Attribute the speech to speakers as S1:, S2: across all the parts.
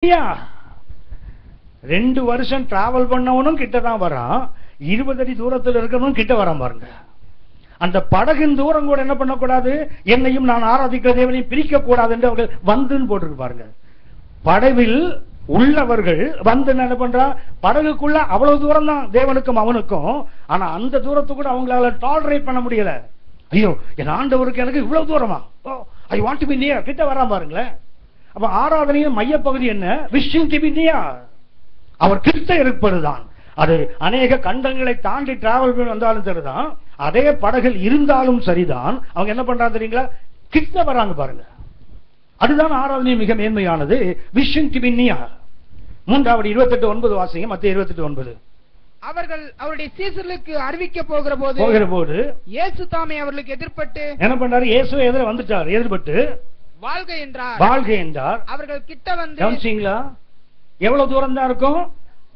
S1: 2 வருஷம் டிராவல் பண்ணவனும் கிட்டதான் வரான், 20 அடி தூரத்தில் இருக்கிறவனும் கிட்ட வரான் பாருங்க. அந்த படகின் தூரம் கூட என்ன பண்ணக்கூடாது, என்னையும் நான் ஆராதிக்கிற தேவனையும் பிரிக்க கூடாது என்று அவர்கள் வந்துன்னு போட்டிருக்கு பாருங்க. படவில் உள்ளவர்கள் வந்து என்ன பண்றா, படகுக்குள்ள அவ்வளவு தூரம் தான் தேவனுக்கும் அவனுக்கும். ஆனா அந்த தூரத்து கூட அவங்களால டாலரேட் பண்ண முடியல. ஐயோ, என் ஆண்டவருக்கு எனக்கு இவ்வளவு தூரமா, I want to be near, கிட்ட வரான் பாருங்களேன். அப்ப ஆராதனையின் மையப்பகுதி என்ன, விஷிங் டு பி நியர், அவர் கிட்ட இருப்பதுதான். அது அநேக கண்டங்களை தாண்டி டிராவல் பண்ணி வந்தாலும் சரிதான், அதே படகில் இருந்தாலும் சரிதான், அவங்க என்ன பண்றாங்க தெரியுங்களா, கிட்ட வராங்க பாருங்க. அதுதான் ஆராதனை மிக மேன்மையானது, விஷிங் டு பி நியர். 3வது 28:9 வாசிங்க, மத்திய 28:9.
S2: அவர்கள் அவருடைய சீசர்களுக்கு அறிவிக்க போகிற போது இயேசு தாமே அவர்களுக்கு எதிர்பட்டு
S1: என்ன பண்ணாரு, இயேசு எதிர வந்துட்டார், எதிர்பட்டு
S2: வாழ்க என்றார்.
S1: வாழ்க என்றார்.
S2: அவர்கள் கிட்ட வந்து
S1: கவனிச்சீங்களா, எவ்வளவு தூரம் தான் இருக்கும்,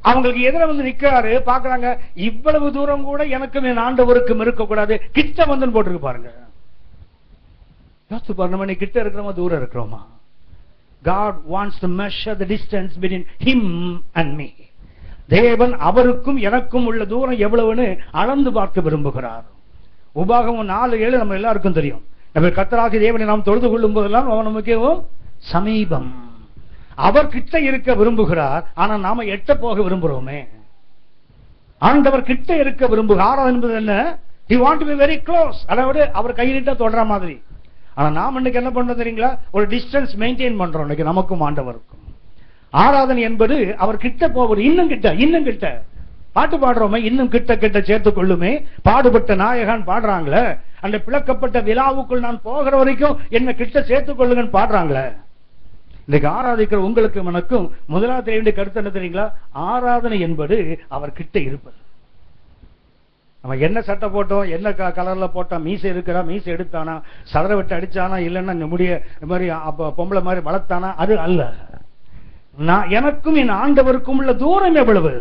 S1: அவங்களுக்கு எதிர வந்து நிக்கிறாரு, பாக்குறாங்க, இவ்வளவு தூரம் கூட எனக்கும் என் ஆண்டவருக்கும் இருக்கக்கூடாது, கிட்ட வந்து போட்டுருக்கு பாருங்க. நம்ம கிட்ட இருக்கிறோமா தூரம் இருக்கிறோமா? God wants to measure the distance between him and me. தேவன் அவருக்கும் எனக்கும் உள்ள தூரம் எவ்வளவுன்னு அளந்து பார்க்க விரும்புகிறார். உபாகமம் 4:7 நம்ம எல்லாருக்கும் தெரியும். நம்ம கர்த்தராகிய தேவனை நாம் தொழுது கொள்ளும் போதெல்லாம் அவன் நமக்கு சமீபம். அவர் கிட்ட இருக்க விரும்புகிறார், ஆனா நாம எட்ட போக விரும்புறோமே. ஆண்டவர் கிட்ட இருக்க விரும்புகிறார். ஆராதனை என்பது என்ன, he want to be very close, அதாவது அவர் கையிட்ட தொடர மாதிரி. ஆனா நாம் இன்னைக்கு என்ன பண்றோம் தெரியுங்களா, ஒரு டிஸ்டன்ஸ் மெயின்டைன் பண்றோம் இன்னைக்கு நமக்கும் ஆண்டவருக்கும். ஆராதனை என்பது அவர் கிட்ட போவது, இன்னும் கிட்ட இன்னும் கிட்ட. பாட்டு பாடுறோமே, இன்னும் கிட்ட கிட்ட சேர்த்துக் கொள்ளுமே, பாடுபட்ட நாயகன் பாடுறாங்களே, அந்த பிளக்கப்பட்ட விழாவுக்குள் நான் போகிற வரைக்கும் என்ன கிட்ட சேர்த்துக் கொள்ளுங்கன்னு பாடுறாங்களே. இன்னைக்கு ஆராதிக்கிற உங்களுக்கு எனக்கும் முதலாவது தெரிய வேண்டிய கருத்து என்ன தெரியுங்களா, ஆராதனை என்பது அவர் கிட்ட இருப்பது. நம்ம என்ன சட்டை போட்டோம், என்ன கலர்ல போட்டோம், மீசை இருக்கிறா, மீசை எடுத்தானா, சதற விட்டு அடிச்சானா, இல்லைன்னா முடிய மாதிரி பொம்பளை மாதிரி வளர்த்தானா, அது அல்ல. நான் எனக்கும் என் ஆண்டவருக்கும் உள்ள தூரம் எவ்வளவு,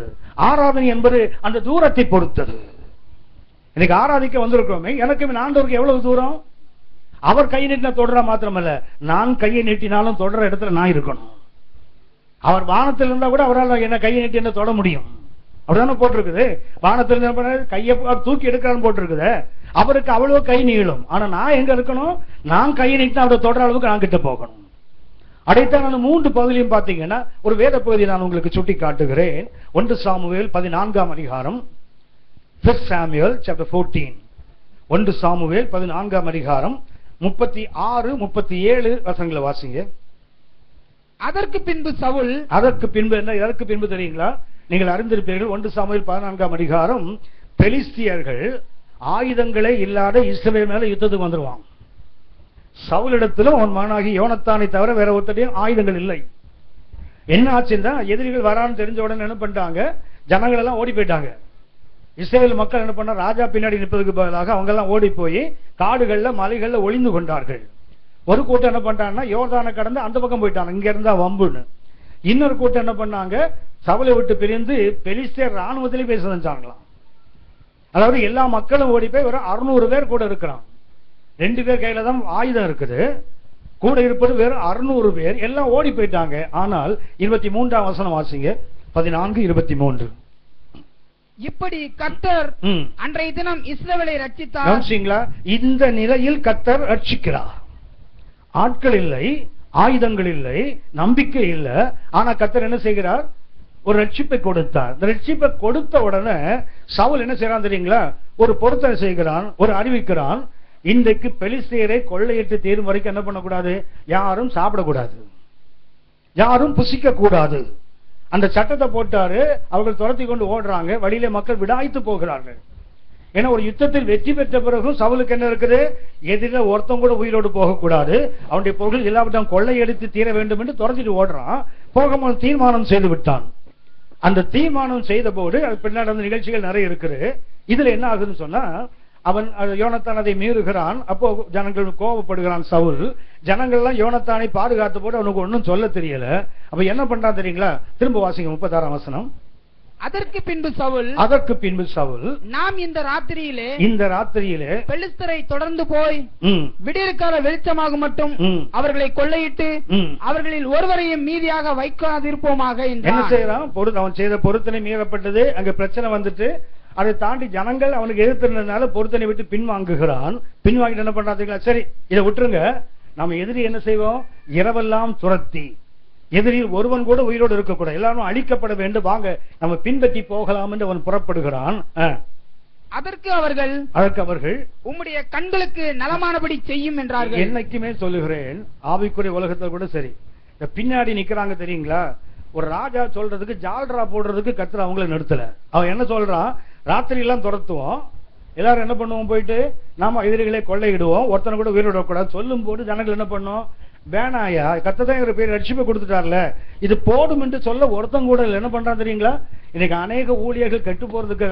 S1: ஆராதனை என்பது அந்த தூரத்தை பொறுத்தது. இன்னைக்கு ஆராதிக்க வந்திருக்கிறோமே, எனக்கும் என் ஆண்டவருக்கு எவ்வளவு தூரம், அவர் கை நீட்டின தொடர மாத்திரமல்ல, நான் கையை நீட்டினாலும் தொடர இடத்துல நான் இருக்கணும். அவர் வானத்தில் இருந்தா கூட அவரால் என்ன கையை நீட்டி என்ன தொட முடியும், அப்படிதானே போட்டிருக்குது. வானத்தில் இருந்து கையை தூக்கி எடுக்கிறான்னு போட்டிருக்குது. அவருக்கு அவ்வளவு கை நீளும், ஆனா நான் எங்க இருக்கணும், நான் கையை நீட்டினா அவரை தொடர அளவுக்கு நான் கிட்ட போகணும். அடைத்தான். நான் 3 பகுதியும் பார்த்தீங்கன்னா ஒரு வேத பகுதியை நான் உங்களுக்கு சுட்டி காட்டுகிறேன். 1 சாமுவேல் 14ஆம் அதிகாரம், 1 சாமுவேல் chapter 14. 1 சாமுவேல் 14ஆம் அதிகாரம் 36, 37 வசனங்களை வாசிங்க.
S2: அதற்கு பின்பு சவுல்,
S1: அதற்கு பின்பு என்ன, எதற்கு பின்பு தெரியுங்களா, நீங்கள் அறிந்திருப்பீர்கள். 1 சாமுவேல் 14ஆம் அதிகாரம், பெலிஸ்தியர்கள் ஆயுதங்களே இல்லாத இஸ்ரவேல் மேல யுத்தத்துக்கு வந்துருவாங்க. சவுலிடத்திலும் அவன் மகனாகி யோனத்தானை தவிர வேற ஒருத்தரையும் ஆயுதங்கள் இல்லை. என்ன ஆச்சுன்னா, எதிரிகள் வரான்னு தெரிஞ்ச உடனே என்ன பண்ணிட்டாங்க, ஜனங்கள் எல்லாம் ஓடி போயிட்டாங்க. இஸ்ரேல் மக்கள் என்ன பண்ண, ராஜா பின்னாடி நிற்பதுக்கு பதிலாக அவங்க எல்லாம் ஓடி போய் காடுகள்ல மலைகள்ல ஒளிந்து கொண்டார்கள். ஒரு கூட்டம் என்ன பண்ணாங்கன்னா, யோர்தானை கடந்து அந்த பக்கம் போயிட்டாங்க, இங்க இருந்தா வம்புன்னு. இன்னொரு கூட்டம் என்ன பண்ணாங்க, சவுலை விட்டு பிரிந்து பெலிஸ்தியர் ராணுவத்திலே பேச செஞ்சாங்களாம். அதாவது எல்லா மக்களும் ஓடி போய் ஒரு 600 பேர் கூட இருக்கிறான். 2 பேர் கையில தான் ஆயுதம் இருக்குது, கூட இருப்பது வேறு 600 பேர், எல்லாம் ஓடி போயிட்டாங்க. ஆனால் 23ஆம் வசனம் வாசிங்க, 14:23.
S2: இப்படி கர்த்தர் அன்றைய தினம் இஸ்ரவேலை ரட்சித்தார்.
S1: இந்த நிலையில் கர்த்தர் ரட்சிக்கிறார். ஆட்கள் இல்லை, ஆயுதங்கள் இல்லை, நம்பிக்கை இல்லை, ஆனா கர்த்தர் என்ன செய்கிறார், ஒரு ரட்சிப்பை கொடுத்தார். இந்த ரட்சிப்பை கொடுத்த உடனே சவுல் என்ன செய்யறான் தெரியுங்களா, ஒரு பொருத்தனை செய்கிறான், ஒரு அறிவிக்கிறான், இன்றைக்கு பெலிஸ்தியரை கொள்ளையிட்டு தீரும் வரைக்கும் என்ன பண்ணக்கூடாது, யாரும் சாப்பிடக்கூடாது, யாரும் புசிக்க கூடாது. அந்த சட்டத்தை போட்டாரு. அவர்கள் துரத்தி கொண்டு ஓடுறாங்க, வழியிலே மக்கள் விடாய்த்து போகிறார்கள். ஏன்னா ஒரு யுத்தத்தில் வெற்றி பெற்ற பிறகும் சவுலுக்கு என்ன இருக்குது, எதிர ஒருத்தம் கூட உயிரோடு போகக்கூடாது, அவனுடைய பொருள் எல்லாவற்றையும் கொள்ளையடித்து தீர வேண்டும் என்று துரத்திட்டு ஓடுறான். போக தீர்மானம் செய்து விட்டான். அந்த தீர்மானம் செய்த போது அது பின்னாடி அந்த நிகழ்ச்சிகள் நிறைய இருக்குது. இதுல என்ன ஆகுதுன்னு சொன்னா, அவன் யோனத்தான் அதை மீறுகிறான். அப்போ ஜனங்கள் கோபப்படுகிறான் சவுல். ஜனங்கள் எல்லாம் யோனத்தானை பாதுகாத்த போது அவனுக்கு ஒன்னும் சொல்ல தெரியல. அப்ப என்ன பண்றான் தெரியுங்களா, திரும்ப வாசிங்க 36ஆம் வசனம்.
S2: அதற்கு பின்பு சவுல் நாம் இந்த ராத்திரியிலே பெலிஸ்தரை தொடர்ந்து போய் விடியற்கால வெளிச்சமாக மட்டும் அவர்களை கொள்ளையிட்டு அவர்களில் ஒருவரையும் மீதியாக வைக்காதிருப்போமாக என்றான்.
S1: என்ன செய்யறான்? அவன் செய்த பொருத்தனை மீறப்பட்டது. அங்க பிரச்சனை வந்துட்டு அதை தாண்டி ஜனங்கள் அவனுக்கு எதிர்த்திருந்ததுனால பொருத்தனை விட்டு பின்வாங்குகிறான். பின்வாங்கிட்டு என்ன பண்றாங்க? சரி, இதை விட்டுருங்க. நம்ம எதிரி என்ன செய்வோம்? இரவெல்லாம் துரத்தி எதிரில் ஒருவன் கூட உயிரோடு இருக்கக்கூடாது, எல்லாரும் அழிக்கப்பட வேண்டும், வாங்க நம்ம பின்பற்றி போகலாம் என்று அவன் புறப்படுகிறான்.
S2: அதற்கு அவர்கள் உம்முடைய கண்களுக்கு நலமானபடி செய்யும் என்றார்கள்.
S1: என்னைக்குமே சொல்லுகிறேன், ஆவிக்குரிய உலகத்தில் கூட சரி, இந்த பின்னாடி நிக்கிறாங்க தெரியுங்களா, ஒரு ராஜா சொல்றதுக்கு ஜால்ரா போடுறதுக்கு கர்த்தர் அவங்கள நிறுத்தல. அவன் என்ன சொல்றான்? ராத்திரி எல்லாம் துரத்துவோம், எல்லாரும் என்ன பண்ணுவோம்? போயிட்டு நாம எதிரிகளை கொள்ளையிடுவோம், ஒருத்தனை கூட உயிரிடக்கூடாது சொல்லும் போது ஜனங்கள் என்ன பண்ணும்? வேணாயா, கர்த்தர் ஒரு பேர் ரட்சிப்பை கொடுத்துட்டார்ல, இது போடும் என்று சொல்ல ஒருத்தன் கூட என்ன பண்றான் தெரியுங்களா? இன்னைக்கு அநேக ஊழியர்கள் கெட்டு போறதுக்கு